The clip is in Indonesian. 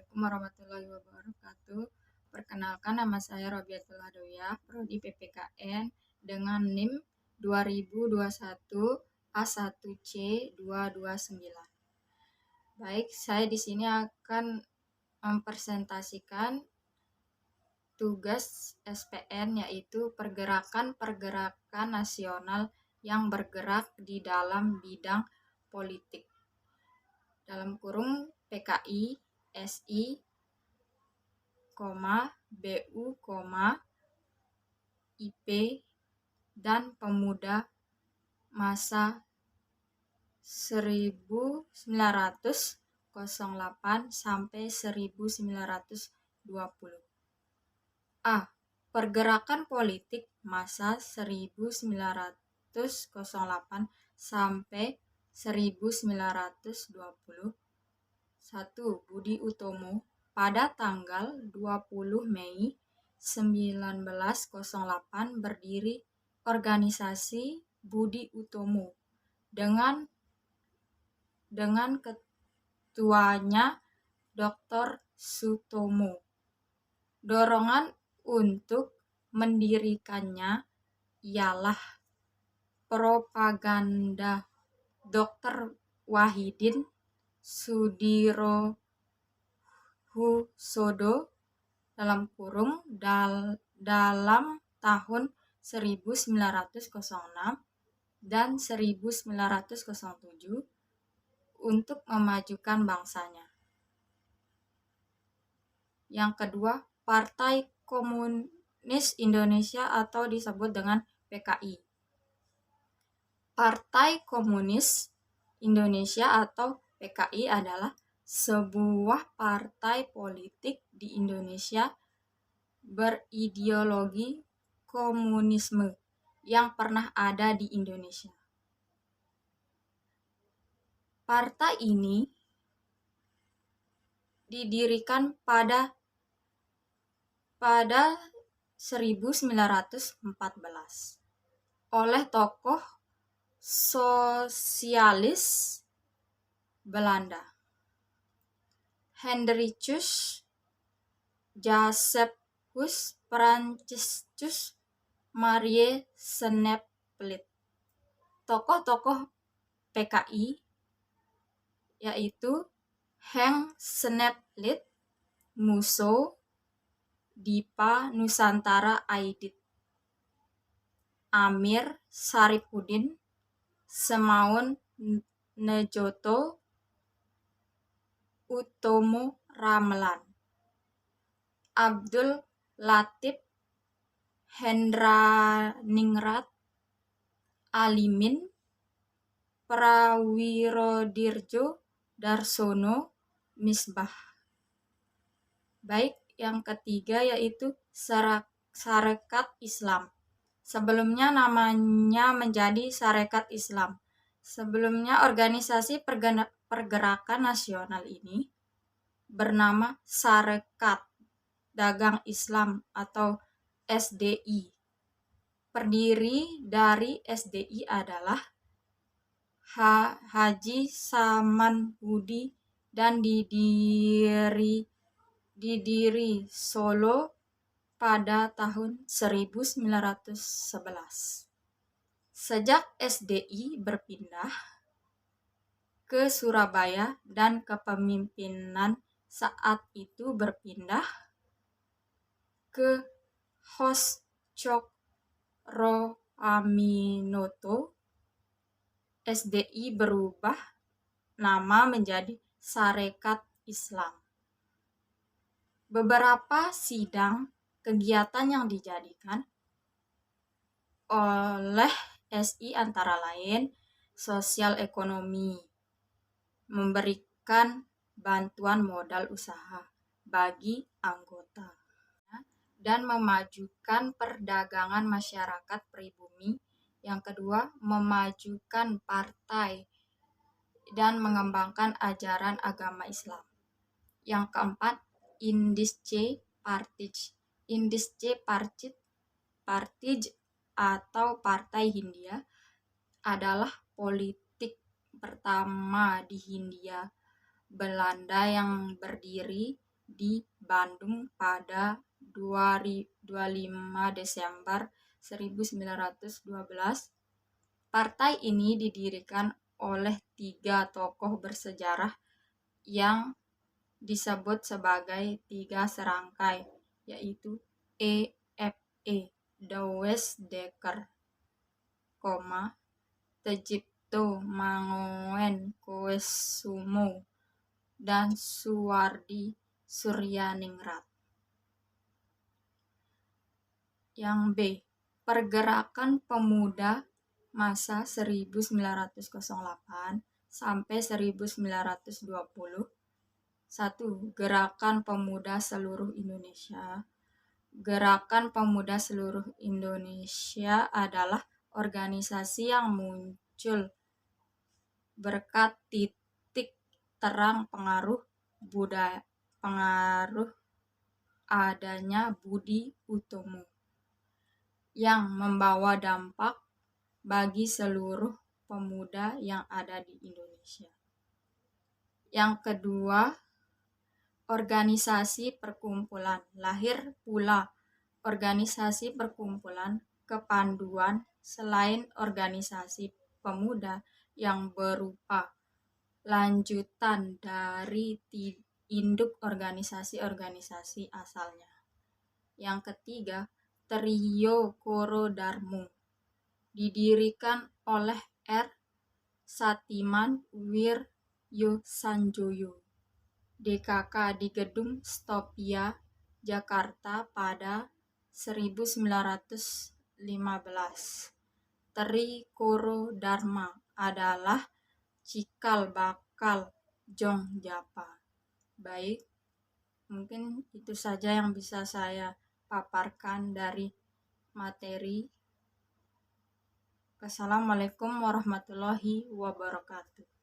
Assalamualaikum warahmatullahi wabarakatuh. Perkenalkan, nama saya Robiatul Hadawiyah, Prodi PPKN dengan NIM 2021 A1C 229. Baik, saya di sini akan mempresentasikan tugas SPN, yaitu pergerakan nasional yang bergerak di dalam bidang politik. Dalam kurung PKI, SI, BU, IP, dan pemuda masa 1908 sampai 1920. A. Pergerakan politik masa 1908 sampai 1920. 1. Budi Utomo pada tanggal 20 Mei 1908 berdiri organisasi Budi Utomo dengan ketuanya Dr. Sutomo. Dorongan untuk mendirikannya ialah propaganda Dr. Wahidin Sudirohusodo dalam tahun 1906 dan 1907 untuk memajukan bangsanya. Yang kedua, Partai Komunis Indonesia atau disebut dengan PKI. Partai Komunis Indonesia atau PKI adalah sebuah partai politik di Indonesia berideologi komunisme yang pernah ada di Indonesia. Partai ini didirikan pada 1914 oleh tokoh sosialis Belanda, Hendrikus Josephus Franciscus Marie Sneplit. Tokoh-tokoh PKI yaitu Henk Sneplit, Musso, Dipa Nusantara Aidit, Amir Syarifuddin, Semaun Nejoto, Utomo Ramelan, Abdul Latif Hendraningrat, Alimin, Prawirodirjo Darsono, Misbah. Baik, yang ketiga yaitu Sarekat Islam. Sebelumnya namanya menjadi Sarekat Islam. Sebelumnya organisasi pergerakan nasional ini bernama Sarekat Dagang Islam atau SDI. Pendiri dari SDI adalah Haji Saman Hudi dan didiri Solo pada tahun 1911. Sejak SDI berpindah ke Surabaya dan kepemimpinan saat itu berpindah ke Hos Cokroaminoto, SDI berubah nama menjadi Sarekat Islam. Beberapa sidang kegiatan yang dijadikan oleh SI antara lain sosial ekonomi, memberikan bantuan modal usaha bagi anggota, dan memajukan perdagangan masyarakat pribumi. Yang kedua, memajukan partai dan mengembangkan ajaran agama Islam. Yang keempat, Indische Partij atau Partai Hindia adalah politik pertama di Hindia Belanda yang berdiri di Bandung pada 25 Desember 1912. Partai ini didirikan oleh 3 tokoh bersejarah yang disebut sebagai tiga serangkai, yaitu E.F.E. Douwes Dekker, Tejipto Mangoen Koesumo, dan Suwardi Suryaningrat. Yang B. Pergerakan Pemuda masa 1908 sampai 1920. 1. Gerakan Pemuda Seluruh Indonesia. Gerakan Pemuda Seluruh Indonesia adalah organisasi yang muncul berkat titik terang pengaruh adanya Budi Utomo yang membawa dampak bagi seluruh pemuda yang ada di Indonesia. Yang kedua, organisasi perkumpulan. Lahir pula organisasi perkumpulan kepanduan selain organisasi pemuda yang berupa lanjutan dari induk organisasi-organisasi asalnya. Yang ketiga, Trio Korodarmo didirikan oleh R. Satiman Wiryosanjoyo, DKK di Gedung Stopia, Jakarta pada 1915. Tri Koro Dharma adalah cikal bakal Jong Japa. Baik, mungkin itu saja yang bisa saya paparkan dari materi. Wassalamualaikum warahmatullahi wabarakatuh.